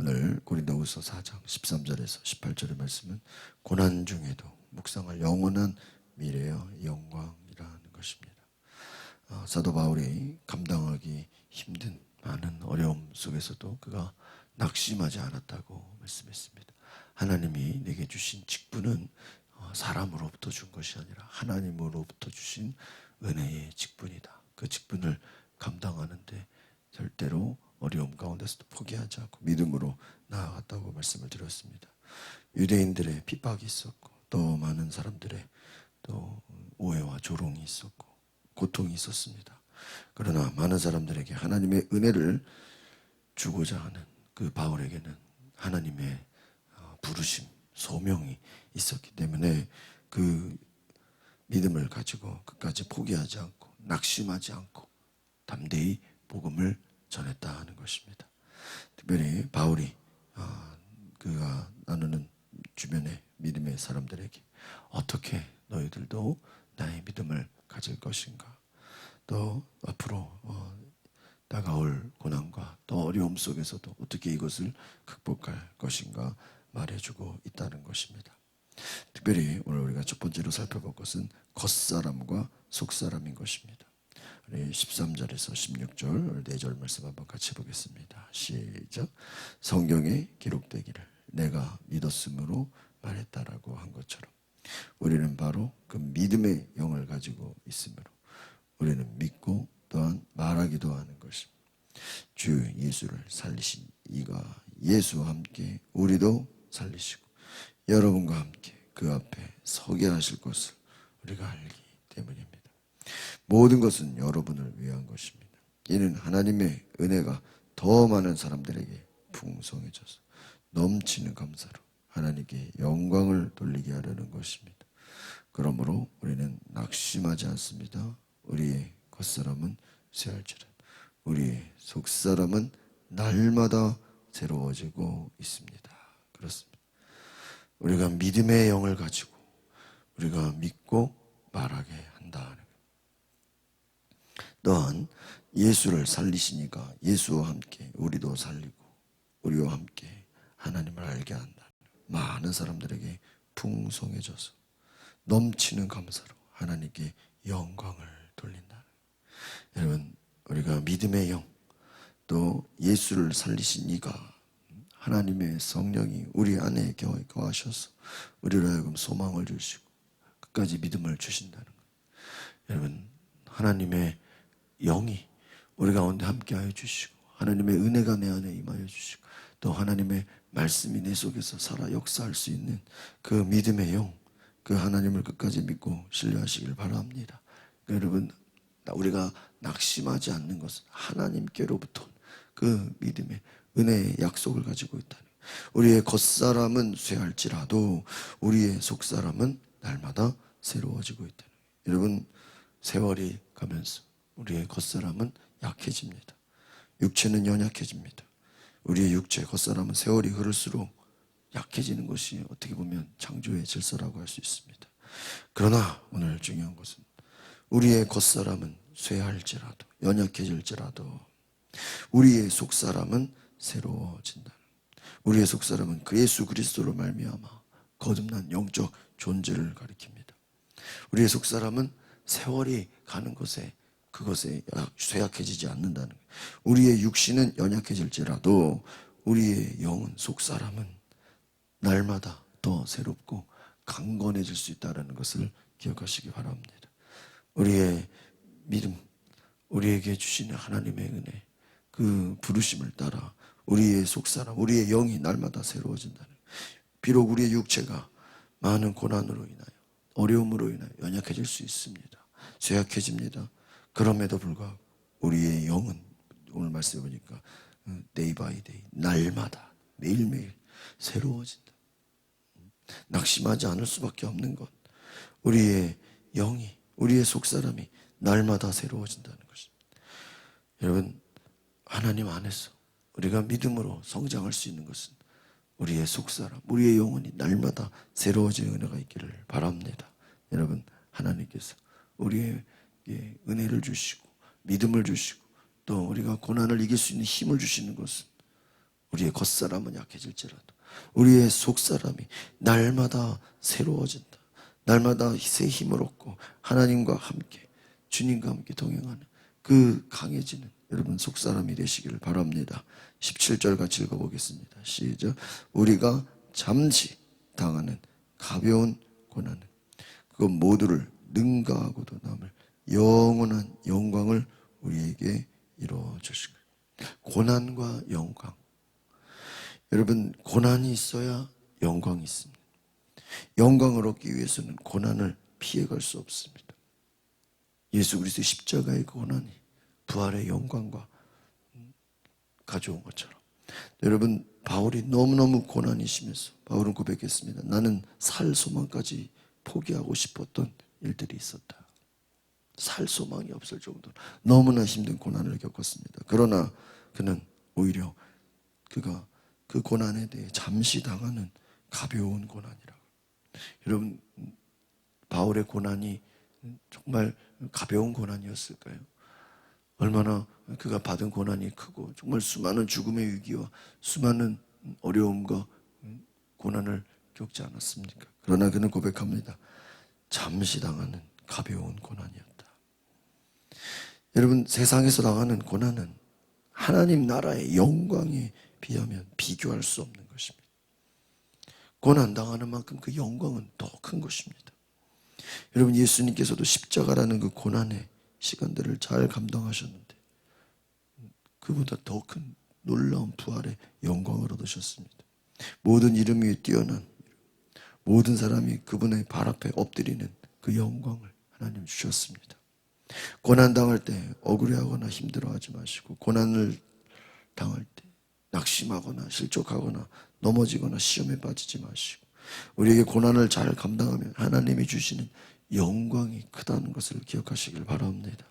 오늘 고린도후서 4장 13절에서 18절의 말씀은 고난 중에도 묵상할 영원한 미래의 영광이라는 것입니다. 사도 바울이 감당하기 힘든 많은 어려움 속에서도 그가 낙심하지 않았다고 말씀했습니다. 하나님이 내게 주신 직분은 사람으로부터 준 것이 아니라 하나님으로부터 주신 은혜의 직분이다. 그 직분을 감당하는데 절대로 어려움 가운데서도 포기하지 않고 믿음으로 나아갔다고 말씀을 드렸습니다. 유대인들의 핍박이 있었고 또 많은 사람들의 또 오해와 조롱이 있었고 고통이 있었습니다. 그러나 많은 사람들에게 하나님의 은혜를 주고자 하는 그 바울에게는 하나님의 부르심, 소명이 있었기 때문에 그 믿음을 가지고 끝까지 포기하지 않고 낙심하지 않고 담대히 복음을 전했다 하는 것입니다. 특별히 바울이 그가 나누는 주변의 믿음의 사람들에게 어떻게 너희들도 나의 믿음을 가질 것인가, 또 앞으로 다가올 고난과 또 어려움 속에서도 어떻게 이것을 극복할 것인가 말해주고 있다는 것입니다. 특별히 오늘 우리가 첫 번째로 살펴볼 것은 겉사람과 속사람인 것입니다. 우리 13절에서 16절 4절 말씀 한번 같이 보겠습니다. 시작. 성경에 기록되기를 내가 믿었으므로 말했다라고 한 것처럼 우리는 바로 그 믿음의 영을 가지고 있으므로 우리는 믿고 또한 말하기도 하는 것입니다. 주 예수를 살리신 이가 예수와 함께 우리도 살리시고 여러분과 함께 그 앞에 서게 하실 것을 우리가 알기 때문입니다. 모든 것은 여러분을 위한 것입니다. 이는 하나님의 은혜가 더 많은 사람들에게 풍성해져서 넘치는 감사로 하나님께 영광을 돌리게 하려는 것입니다. 그러므로 우리는 낙심하지 않습니다. 우리의 겉사람은 쇠할지라도 우리의 속사람은 날마다 새로워지고 있습니다. 그렇습니다. 우리가 믿음의 영을 가지고 우리가 믿고 말하게 한다. 또한 예수를 살리시니까 예수와 함께 우리도 살리고 우리와 함께 하나님을 알게 한다. 많은 사람들에게 풍성해져서 넘치는 감사로 하나님께 영광을 돌린다. 여러분, 우리가 믿음의 영, 또 예수를 살리신 이가 하나님의 성령이 우리 안에 거하셔서 우리로 하여금 소망을 주시고 끝까지 믿음을 주신다는 것. 여러분, 하나님의 영이 우리 가운데 함께하여 주시고 하나님의 은혜가 내 안에 임하여 주시고 또 하나님의 말씀이 내 속에서 살아 역사할 수 있는 그 믿음의 영, 그 하나님을 끝까지 믿고 신뢰하시길 바랍니다. 여러분, 우리가 낙심하지 않는 것은 하나님께로부터 그 믿음의 은혜의 약속을 가지고 있다는 거예요. 우리의 겉사람은 쇠할지라도 우리의 속사람은 날마다 새로워지고 있다는 거예요. 여러분, 세월이 가면서 우리의 겉사람은 약해집니다. 육체는 연약해집니다. 우리의 육체, 겉사람은 세월이 흐를수록 약해지는 것이 어떻게 보면 창조의 질서라고 할 수 있습니다. 그러나 오늘 중요한 것은 우리의 겉사람은 쇠할지라도 연약해질지라도 우리의 속사람은 새로워진다. 우리의 속사람은 그 예수 그리스도로 말미암아 거듭난 영적 존재를 가리킵니다. 우리의 속사람은 세월이 가는 것에 그것에 쇠약해지지 않는다는 거예요. 우리의 육신은 연약해질지라도 우리의 영은 속사람은 날마다 더 새롭고 강건해질 수 있다는 것을 기억하시기 바랍니다. 우리의 믿음, 우리에게 주시는 하나님의 은혜, 그 부르심을 따라 우리의 속사람, 우리의 영이 날마다 새로워진다는 거예요. 비록 우리의 육체가 많은 고난으로 인하여 어려움으로 인하여 연약해질 수 있습니다. 쇠약해집니다. 그럼에도 불구하고 우리의 영은 오늘 말씀해 보니까 day by day, 날마다 매일매일 새로워진다. 낙심하지 않을 수밖에 없는 것, 우리의 영이, 우리의 속사람이 날마다 새로워진다는 것입니다. 여러분, 하나님 안에서 우리가 믿음으로 성장할 수 있는 것은 우리의 속사람, 우리의 영혼이 날마다 새로워지는 은혜가 있기를 바랍니다. 여러분, 하나님께서 우리의 은혜를 주시고 믿음을 주시고 또 우리가 고난을 이길 수 있는 힘을 주시는 것은 우리의 겉사람은 약해질지라도 우리의 속사람이 날마다 새로워진다. 날마다 새 힘을 얻고 하나님과 함께 주님과 함께 동행하는 그 강해지는 여러분 속사람이 되시기를 바랍니다. 17절 같이 읽어보겠습니다. 시작. 우리가 잠시 당하는 가벼운 고난은 그것 모두를 능가하고도 남을 영원한 영광을 우리에게 이루어 주실 거예요. 고난과 영광. 여러분 고난이 있어야 영광이 있습니다. 영광을 얻기 위해서는 고난을 피해갈 수 없습니다. 예수 그리스도의 십자가의 고난이 부활의 영광과 가져온 것처럼 여러분 바울이 너무너무 고난이 심해서 바울은 고백했습니다. 나는 살 소망까지 포기하고 싶었던 일들이 있었다. 살 소망이 없을 정도로 너무나 힘든 고난을 겪었습니다. 그러나 그는 오히려 그가 그 고난에 대해 잠시 당하는 가벼운 고난이라고. 여러분 바울의 고난이 정말 가벼운 고난이었을까요? 얼마나 그가 받은 고난이 크고 정말 수많은 죽음의 위기와 수많은 어려움과 고난을 겪지 않았습니까? 그러나 그는 고백합니다. 잠시 당하는 가벼운 고난이었다. 여러분 세상에서 당하는 고난은 하나님 나라의 영광에 비하면 비교할 수 없는 것입니다. 고난 당하는 만큼 그 영광은 더 큰 것입니다. 여러분 예수님께서도 십자가라는 그 고난의 시간들을 잘 감당하셨는데 그보다 더 큰 놀라운 부활의 영광을 얻으셨습니다. 모든 이름 위에 뛰어난 모든 사람이 그분의 발 앞에 엎드리는 그 영광을 하나님 주셨습니다. 고난당할 때 억울해하거나 힘들어하지 마시고 고난을 당할 때 낙심하거나 실족하거나 넘어지거나 시험에 빠지지 마시고 우리에게 고난을 잘 감당하면 하나님이 주시는 영광이 크다는 것을 기억하시길 바랍니다.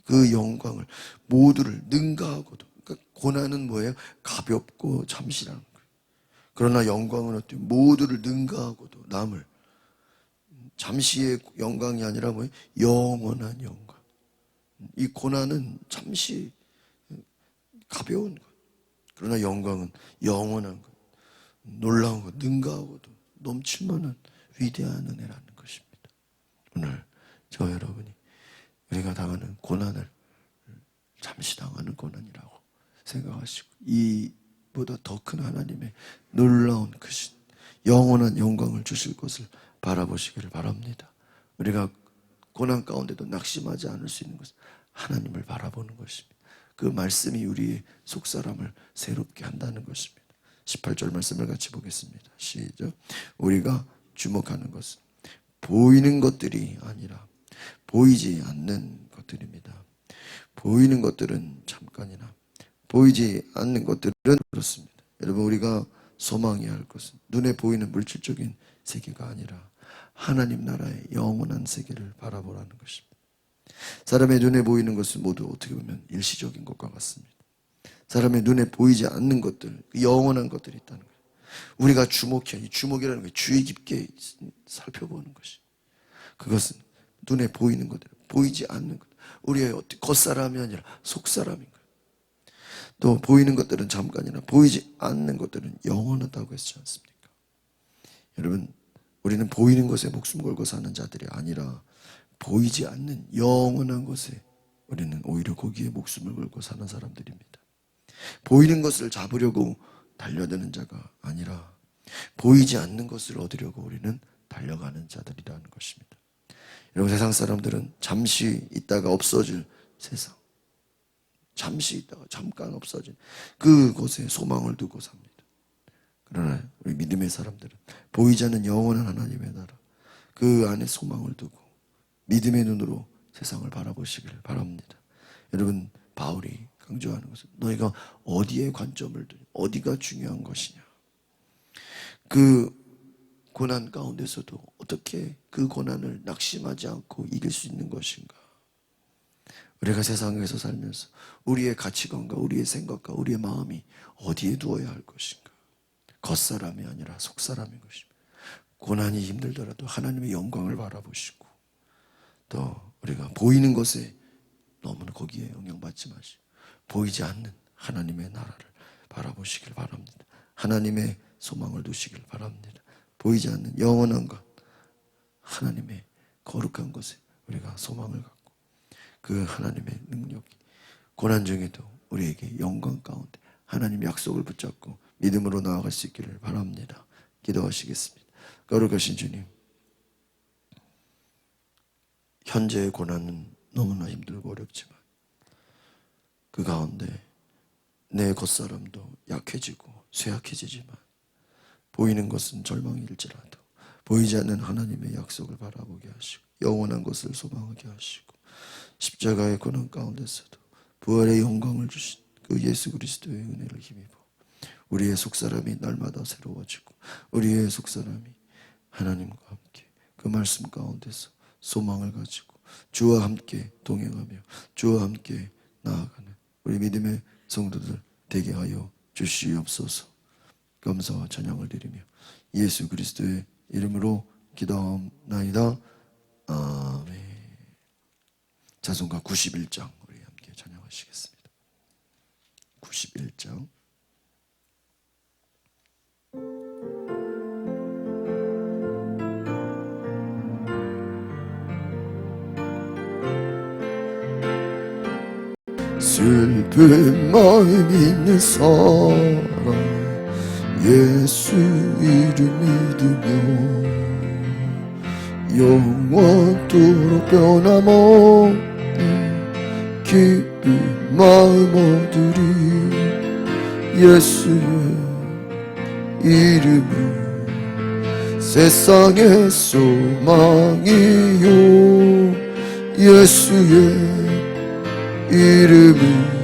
그 영광을 모두를 능가하고도 그러니까 고난은 뭐예요? 가볍고 잠시라는 거예요. 그러나 영광은 어때요? 모두를 능가하고도 남을 잠시의 영광이 아니라 뭐예요? 영원한 영광. 이 고난은 잠시 가벼운 것. 그러나 영광은 영원한 것. 놀라운 것, 능가하고도 넘칠 만한 위대한 은혜라는 것입니다. 오늘 저 여러분이 우리가 당하는 고난을 잠시 당하는 고난이라고 생각하시고 이보다 더 큰 하나님의 놀라운 크신 영원한 영광을 주실 것을 바라보시기를 바랍니다. 우리가 고난 가운데도 낙심하지 않을 수 있는 것은 하나님을 바라보는 것입니다. 그 말씀이 우리의 속사람을 새롭게 한다는 것입니다. 18절 말씀을 같이 보겠습니다. 시작. 우리가 주목하는 것은 보이는 것들이 아니라 보이지 않는 것들입니다. 보이는 것들은 잠깐이나 보이지 않는 것들은 그렇습니다. 여러분 우리가 소망해야 할 것은 눈에 보이는 물질적인 세계가 아니라 하나님 나라의 영원한 세계를 바라보라는 것입니다. 사람의 눈에 보이는 것은 모두 어떻게 보면 일시적인 것과 같습니다. 사람의 눈에 보이지 않는 것들, 영원한 것들이 있다는 거예요. 우리가 주목해야, 주목이라는 게 주의 깊게 살펴보는 것이. 그것은 눈에 보이는 것들, 보이지 않는 것. 우리의 겉사람이 아니라 속사람인 거예요. 또 보이는 것들은 잠깐이나 보이지 않는 것들은 영원하다고 했지 않습니까? 여러분, 우리는 보이는 것에 목숨 걸고 사는 자들이 아니라 보이지 않는 영원한 것에 우리는 오히려 거기에 목숨을 걸고 사는 사람들입니다. 보이는 것을 잡으려고 달려드는 자가 아니라 보이지 않는 것을 얻으려고 우리는 달려가는 자들이라는 것입니다. 여러분 세상 사람들은 잠시 있다가 없어질 세상, 잠시 있다가 잠깐 없어진 그곳에 소망을 두고 삽니다. 그러나 우리 믿음의 사람들은 보이지 않는 영원한 하나님의 나라, 그 안에 소망을 두고 믿음의 눈으로 세상을 바라보시기를 바랍니다. 여러분 바울이 강조하는 것은 너희가 어디에 관점을 두냐, 어디가 중요한 것이냐. 그 고난 가운데서도 어떻게 그 고난을 낙심하지 않고 이길 수 있는 것인가. 우리가 세상에서 살면서 우리의 가치관과 우리의 생각과 우리의 마음이 어디에 두어야 할 것인가. 겉사람이 아니라 속사람인 것입니다. 고난이 힘들더라도 하나님의 영광을 바라보시고 또 우리가 보이는 것에 너무나 거기에 영향받지 마시고 보이지 않는 하나님의 나라를 바라보시길 바랍니다. 하나님의 소망을 두시길 바랍니다. 보이지 않는 영원한 것, 하나님의 거룩한 곳에 우리가 소망을 갖고 그 하나님의 능력이 고난 중에도 우리에게 영광 가운데 하나님 약속을 붙잡고 믿음으로 나아갈 수 있기를 바랍니다. 기도하시겠습니다. 거룩하신 주님, 현재의 고난은 너무나 힘들고 어렵지만 그 가운데 내 겉사람도 약해지고 쇠약해지지만 보이는 것은 절망일지라도 보이지 않는 하나님의 약속을 바라보게 하시고 영원한 것을 소망하게 하시고 십자가의 고난 가운데서도 부활의 영광을 주신 그 예수 그리스도의 은혜를 힘입어 우리의 속사람이 날마다 새로워지고 우리의 속사람이 하나님과 함께 그 말씀 가운데서 소망을 가지고 주와 함께 동행하며 주와 함께 나아가는 우리 믿음의 성도들 되게 하여 주시옵소서. 감사와 찬양을 드리며 예수 그리스도의 이름으로 기도하옵나이다. 아멘. 자송가 91장 우리 함께 찬양하시겠습니다. 91장. 슬픈 마음 있는 사람 예수 이름 믿으며 영원토록 변함없는 기쁜 마음 얻으리 예수의 이름은 세상의 소망이요 예수의 이름은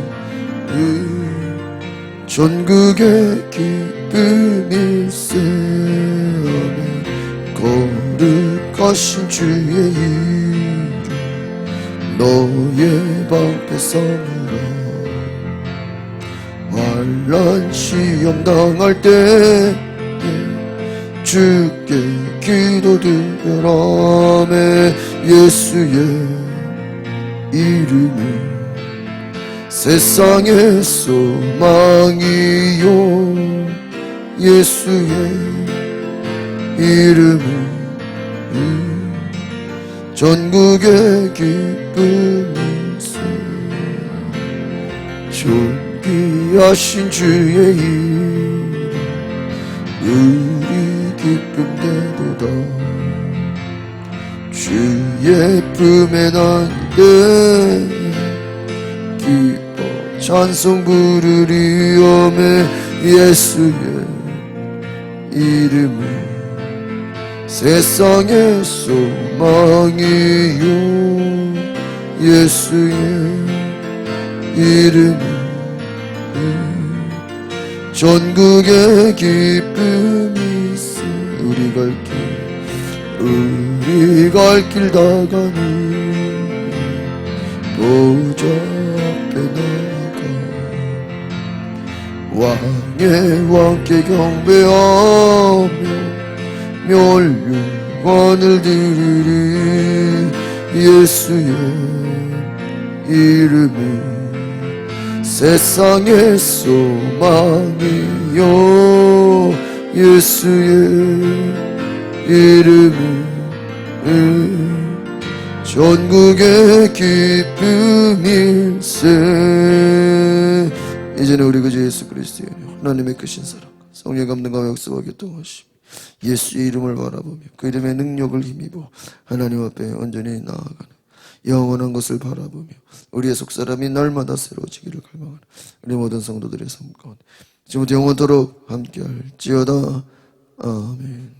전국의 기쁨일세. 거룩하신 주의 이름 너의 방패 삼으라. 환난 시험 당할 때 주께 기도드려라매 예수의 이름은 세상의 소망이요 예수의 이름은 전국의 기쁨일세. 존귀하신 주의 이름 우리 기쁨 되도다. 주의 품에 난데 기뻐 찬송 부르리오매 예수의 이름은 세상의 소망이요 예수의 이름은 전국의 기쁨이세. 우리 갈 길 다가는 보좌 앞에 나가 왕의 왕께 경배하며 멸류관을 드리리. 예수의 이름은 세상의 소망이요 예수의 이름은 전국의 기쁨일세. 이제는 우리 그저 예수 그리스도의 하나님의 크신 사랑과 성령의 감동과 역사와 교통하심 예수의 이름을 바라보며 그 이름의 능력을 힘입어 하나님 앞에 온전히 나아가는 영원한 것을 바라보며 우리의 속사람이 날마다 새로워지기를 갈망하는 우리 모든 성도들의 삶 가운데 지금부터 영원토록 함께할지어다. 아멘.